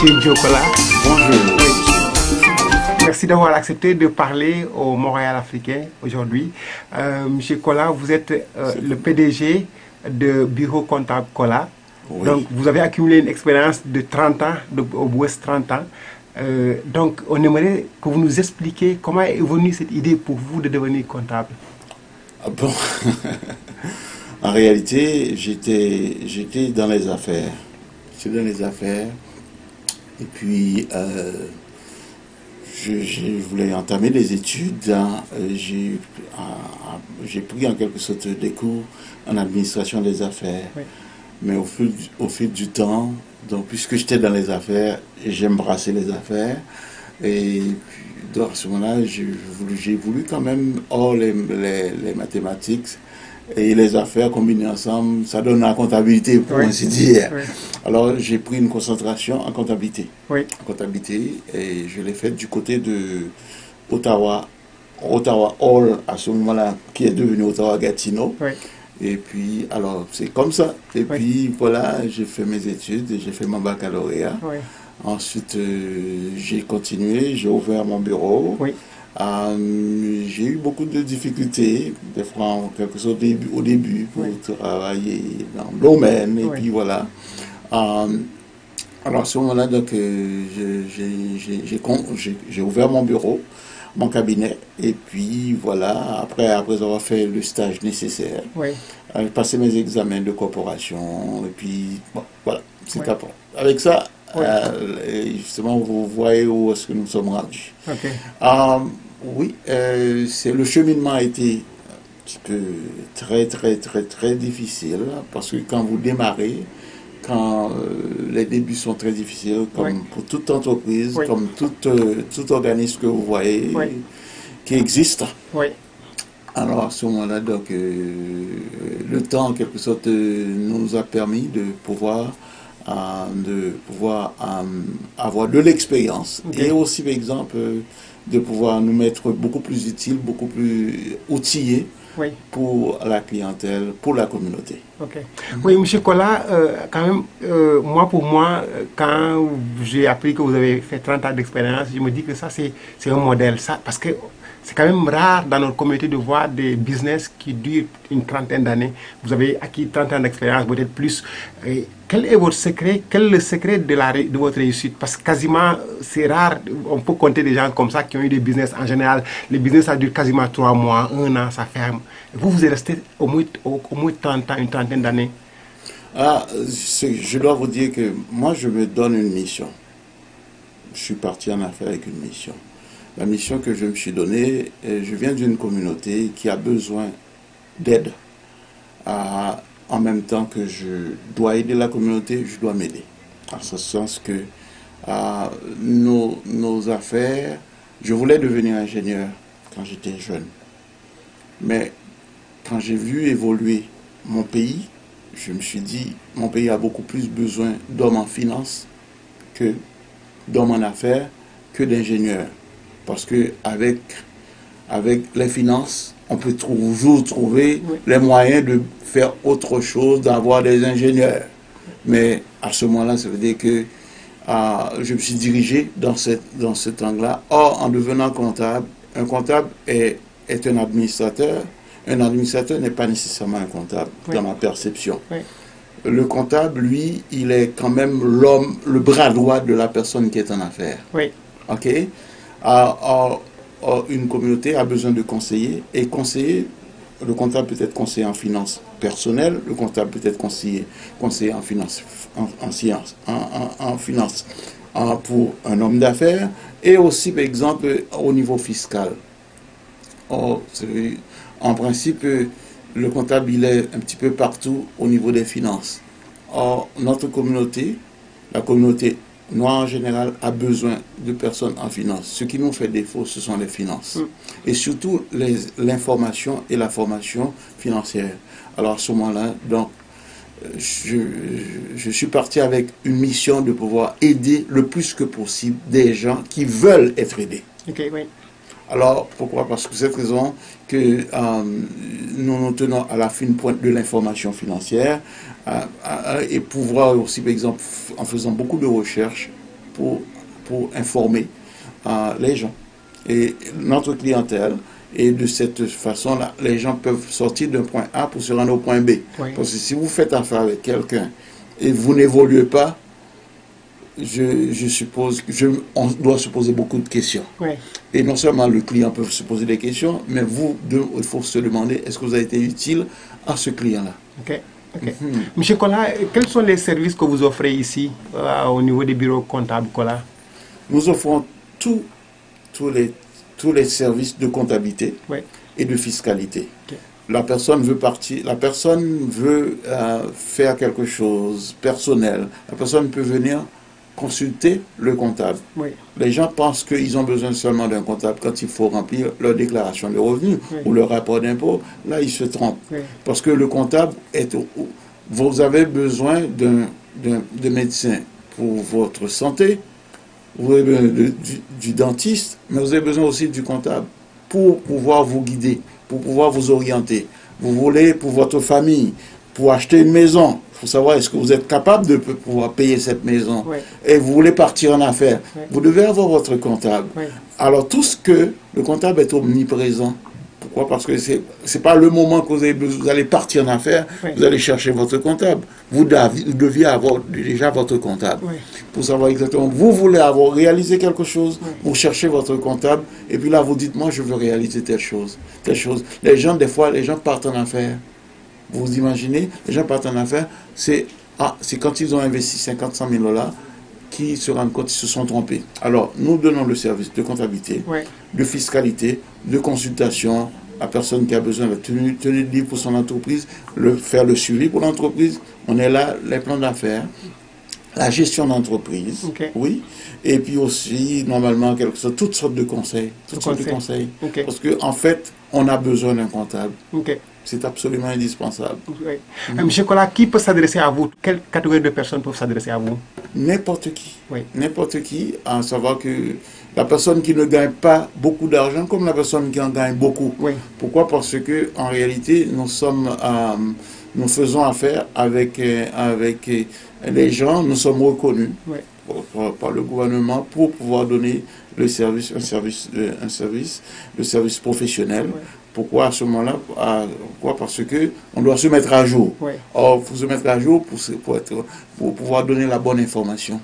Monsieur Diokola. Bonjour. Merci d'avoir accepté de parler au Montréal africain aujourd'hui. Monsieur Kola, vous êtes le PDG de Bureau Comptable Kola. Oui. Donc, vous avez accumulé une expérience de 30 ans, au moins 30 ans. Donc, on aimerait que vous nous expliquiez comment est venue cette idée pour vous de devenir comptable. Ah bon. En réalité, j'étais dans les affaires. J'étais dans les affaires. Et puis, je voulais entamer des études. Hein. J'ai pris en quelque sorte des cours en administration des affaires. Oui. Mais au fil du temps, donc, puisque j'étais dans les affaires, j'aime brasser les affaires. Et puis, à ce moment-là, j'ai voulu quand même, hors les mathématiques et les affaires combinées ensemble, ça donne la comptabilité, pour ainsi dire. Oui. Alors, j'ai pris une concentration en comptabilité. Oui. En comptabilité, et je l'ai faite du côté de Ottawa Hall, à ce moment-là, qui est devenu Ottawa-Gatineau. Oui. Et puis, alors, c'est comme ça. Et puis, voilà, j'ai fait mes études, j'ai fait mon baccalauréat. Oui. Ensuite, j'ai continué, j'ai ouvert mon bureau. Oui. J'ai eu beaucoup de difficultés, des fois en quelque sorte au début pour travailler dans le domaine, et puis voilà. Alors à ce moment-là, donc, j'ai ouvert mon bureau, mon cabinet, et puis voilà, après avoir fait le stage nécessaire, j'ai passé mes examens de corporation, et puis bon, voilà, c'est après. Avec ça, justement, vous voyez où est-ce que nous sommes rendus. Okay. Oui, le cheminement a été un petit peu très difficile, parce que quand vous démarrez, quand les débuts sont très difficiles, comme pour toute entreprise, comme tout organisme que vous voyez, qui existe. Alors à ce moment-là, donc, le temps en quelque sorte nous a permis de pouvoir avoir de l'expérience et aussi, par exemple, de pouvoir nous mettre beaucoup plus utiles, beaucoup plus outillés pour la clientèle, pour la communauté. Oui, M. Kola, quand même, pour moi, quand j'ai appris que vous avez fait 30 ans d'expérience, je me dis que ça, c'est un modèle. Ça, parce que c'est quand même rare dans notre communauté de voir des business qui durent une trentaine d'années. Vous avez acquis 30 ans d'expérience, peut-être plus. Quel est votre secret? Quel est le secret de votre réussite? Parce que quasiment, c'est rare, on peut compter des gens comme ça qui ont eu des business. En général, les business, ça dure quasiment 3 mois, 1 an, ça ferme. Vous êtes resté au moins 30 ans, une trentaine d'années. Je dois vous dire que moi, je me donne une mission. Je suis parti en affaires avec une mission. La mission que je me suis donnée, je viens d'une communauté qui a besoin d'aide. En même temps que je dois aider la communauté, je dois m'aider. En ce sens que nos affaires, je voulais devenir ingénieur quand j'étais jeune. Mais quand j'ai vu évoluer mon pays, je me suis dit, mon pays a beaucoup plus besoin d'hommes en finance que d'hommes en affaires, que d'ingénieurs. Parce que avec les finances, on peut toujours trouver les moyens de faire autre chose, d'avoir des ingénieurs. Mais à ce moment-là, ça veut dire que je me suis dirigé dans cet angle-là. Or, en devenant comptable, un comptable est un administrateur. Un administrateur n'est pas nécessairement un comptable, dans ma perception. Le comptable, lui, il est quand même le bras droit de la personne qui est en affaires. OK? Une communauté a besoin de conseillers, et conseiller, le comptable peut être conseiller en finances personnelles, le comptable peut être conseiller en finances, en finance pour un homme d'affaires, et aussi, par exemple, au niveau fiscal. En principe, le comptable, il est un petit peu partout au niveau des finances. Or, notre communauté, la communauté noir en général a besoin de personnes en finance. Ce qui nous fait défaut, ce sont les finances. Et surtout l'information et la formation financière. Alors à ce moment-là, donc, je suis parti avec une mission de pouvoir aider le plus que possible des gens qui veulent être aidés. Okay, oui. Alors, pourquoi? Parce que cette raison que nous nous tenons à la fine pointe de l'information financière et pouvoir aussi, par exemple, en faisant beaucoup de recherches pour informer les gens et notre clientèle. Et de cette façon-là, les gens peuvent sortir d'un point A pour se rendre au point B. Oui. Parce que si vous faites affaire avec quelqu'un et vous n'évoluez pas, je suppose on doit se poser beaucoup de questions. Oui. Et non seulement le client peut se poser des questions, mais il faut se demander est-ce que vous avez été utile à ce client-là. Ok. Okay. Monsieur Kola, quels sont les services que vous offrez ici au niveau des bureaux comptables Kola? Nous offrons tous les services de comptabilité et de fiscalité. Okay. La personne veut faire quelque chose personnel. La personne peut venir consulter le comptable. Oui. Les gens pensent qu'ils ont besoin seulement d'un comptable quand il faut remplir leur déclaration de revenus ou leur rapport d'impôt. Là, ils se trompent. Parce que le comptable vous avez besoin d'un médecin pour votre santé, vous avez besoin du dentiste, mais vous avez besoin aussi du comptable pour pouvoir vous guider, pour pouvoir vous orienter. Vous voulez pour votre famille, pour acheter une maison, il faut savoir est-ce que vous êtes capable de pouvoir payer cette maison. Et vous voulez partir en affaires, vous devez avoir votre comptable. Alors tout ce que le comptable est omniprésent. Pourquoi? Parce que ce n'est pas le moment que vous allez partir en affaires, vous allez chercher votre comptable. Vous deviez avoir déjà votre comptable. Pour savoir exactement, vous voulez réaliser quelque chose, vous cherchez votre comptable, et puis là vous dites, moi je veux réaliser telle chose, telle chose. Les gens, des fois, les gens partent en affaires. Vous imaginez, les gens partent en affaires, c'est quand ils ont investi 50, 100 000 $ qui se rendent compte qu'ils se sont trompés. Alors, nous donnons le service de comptabilité, de fiscalité, de consultation à personne qui a besoin de tenue de livre pour son entreprise, faire le suivi pour l'entreprise. On est là, les plans d'affaires, la gestion d'entreprise, oui, et puis aussi, normalement, toutes sortes de conseils. Parce qu'en fait, on a besoin d'un comptable. C'est absolument indispensable. Monsieur Kola, qui peut s'adresser à vous? Quelle catégorie de personnes peuvent s'adresser à vous? N'importe qui. N'importe qui, à savoir que la personne qui ne gagne pas beaucoup d'argent comme la personne qui en gagne beaucoup. Pourquoi? Parce que en réalité, nous faisons affaire avec les gens, nous sommes reconnus par le gouvernement pour pouvoir donner le service professionnel. Pourquoi à ce moment-là? Pourquoi? Parce que on doit se mettre à jour. Or, il faut se mettre à jour pour pouvoir donner la bonne information.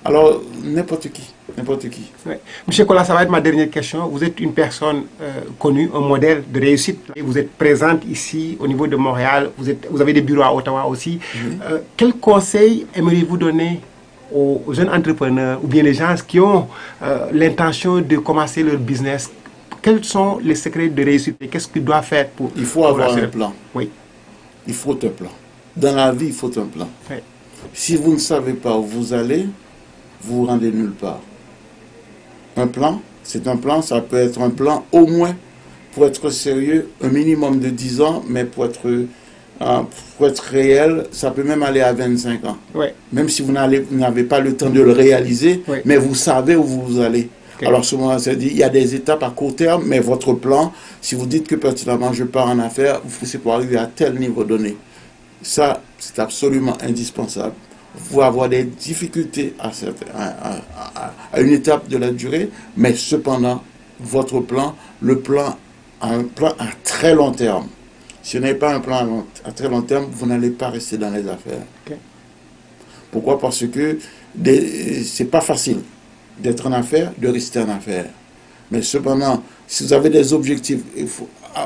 Alors, n'importe qui. Monsieur Kola, ça va être ma dernière question. Vous êtes une personne connue, un modèle de réussite. Vous êtes présente ici au niveau de Montréal. Vous avez des bureaux à Ottawa aussi. Quel conseil aimeriez-vous donner aux jeunes entrepreneurs ou bien les gens qui ont l'intention de commencer leur business? Quels sont les secrets de réussite et qu'est-ce qu'ils doivent faire pour... Il faut avoir un plan. Il faut un plan. Dans la vie, il faut un plan. Si vous ne savez pas où vous allez, vous vous rendez nulle part. Un plan, c'est un plan, ça peut être un plan au moins, pour être sérieux, un minimum de 10 ans, mais pour être réel, ça peut même aller à 25 ans. Même si vous n'avez pas le temps de le réaliser, mais vous savez où vous allez. Alors souvent, on se dit, il y a des étapes à court terme, mais votre plan, si vous dites que pertinemment je pars en affaires, c'est pour arriver à tel niveau donné. Ça, c'est absolument indispensable. Vous pouvez avoir des difficultés à une étape de la durée, mais cependant, votre plan, un plan à très long terme. Si vous n'avez pas un plan à très long terme, vous n'allez pas rester dans les affaires. Pourquoi? Parce que c'est pas facile d'être en affaires, de rester en affaires. Mais cependant, si vous avez des objectifs,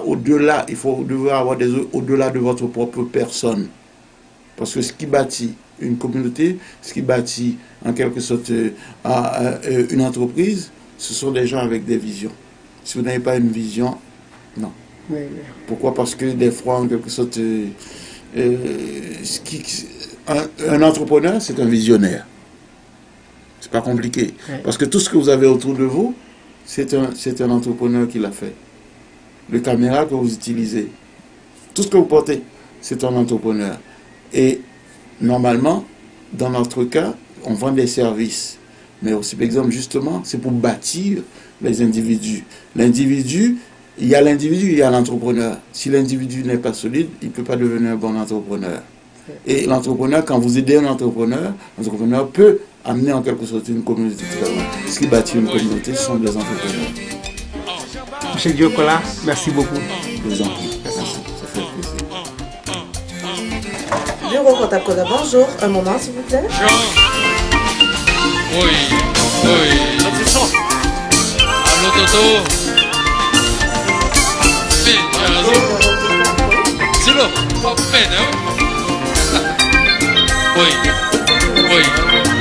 au-delà, vous devez avoir au-delà de votre propre personne. Parce que ce qui bâtit une communauté, ce qui bâtit en quelque sorte une entreprise, ce sont des gens avec des visions. Si vous n'avez pas une vision, non. Pourquoi? Parce que des fois, en quelque sorte, un entrepreneur, c'est un visionnaire. C'est pas compliqué. Ouais. Parce que tout ce que vous avez autour de vous, c'est un entrepreneur qui l'a fait. Le caméra que vous utilisez, tout ce que vous portez, c'est un entrepreneur. Et normalement, dans notre cas, on vend des services. Mais aussi, par exemple, justement, c'est pour bâtir les individus. L'individu, il y a l'individu, il y a l'entrepreneur. Si l'individu n'est pas solide, il ne peut pas devenir un bon entrepreneur. Et l'entrepreneur, quand vous aidez un l'entrepreneur peut amener en quelque sorte une communauté. Ce qui bâtit une communauté, ce sont des entrepreneurs. Monsieur Diokola, merci beaucoup. Je vous en prie. Merci. Ça fait plaisir. Bureau comptable Koda, bonjour. Un moment, s'il vous plaît. Oui, oui. Allô, Toto. C'est là, pas peine, hein? Oui, oui.